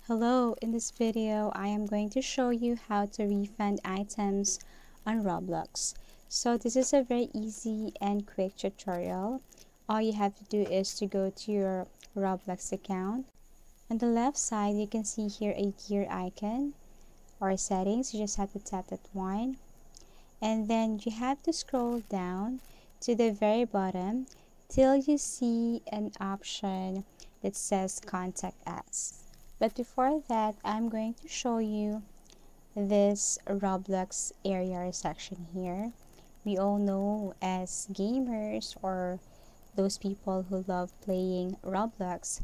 Hello, in this video I am going to show you how to refund items on Roblox. So this is a very easy and quick tutorial. All you have to do is to go to your Roblox account. On the left side you can see here a gear icon or settings. You just have to tap that one, and then you have to scroll down to the very bottom till you see an option that says contact us. But before that, I'm going to show you this Roblox area section here. We all know as gamers or those people who love playing Roblox,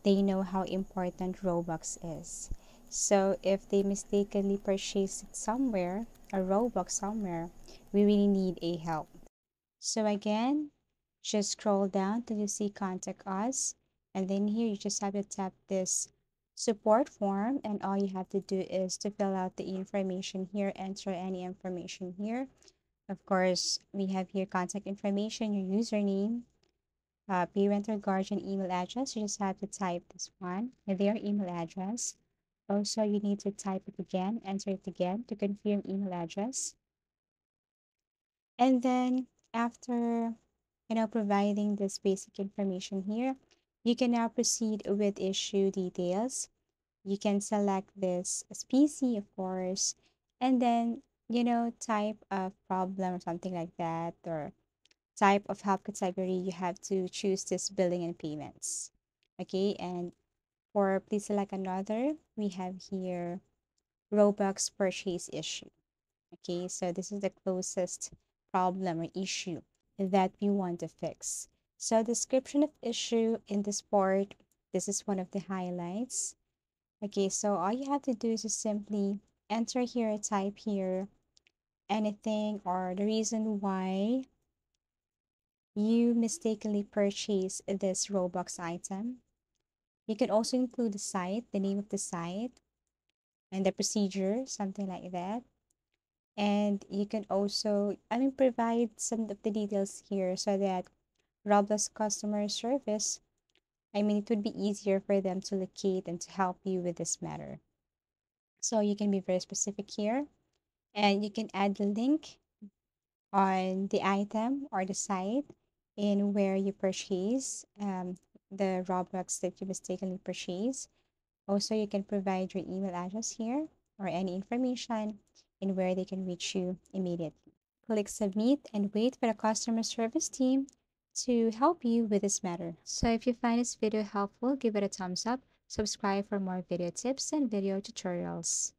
they know how important Robux is. So if they mistakenly purchase it somewhere, a Robux somewhere, we really need a help. So again, just scroll down till you see contact us, and then here you just have to tap this support form, and all you have to do is to fill out the information here, enter any information here. Of course, we have here contact information, your username, parent or guardian email address. You just have to type this one, their email address. Also, you need to type it again, enter it again to confirm email address. And then after providing this basic information here, you can now proceed with issue details. You can select this species, of course, and then type of problem or something like that, or type of help category. You have to choose this billing and payments. Okay, and for please select another, we have here Robux purchase issue. Okay, so this is the closest problem or issue that we want to fix. So description of issue in this part, this is one of the highlights. Okay, so all you have to do is just simply enter here, type here anything or the reason why you mistakenly purchase this Robux item. You can also include the site, the name of the site, and the procedure, something like that. And you can also, provide some of the details here so that Roblox customer service, it would be easier for them to locate and to help you with this matter. So you can be very specific here, and you can add the link on the item or the site in where you purchase the Roblox that you mistakenly purchased. Also, you can provide your email address here or any information in where they can reach you immediately. Click submit and wait for the customer service team to help you with this matter. So if you find this video helpful, give it a thumbs up, subscribe for more video tips and video tutorials.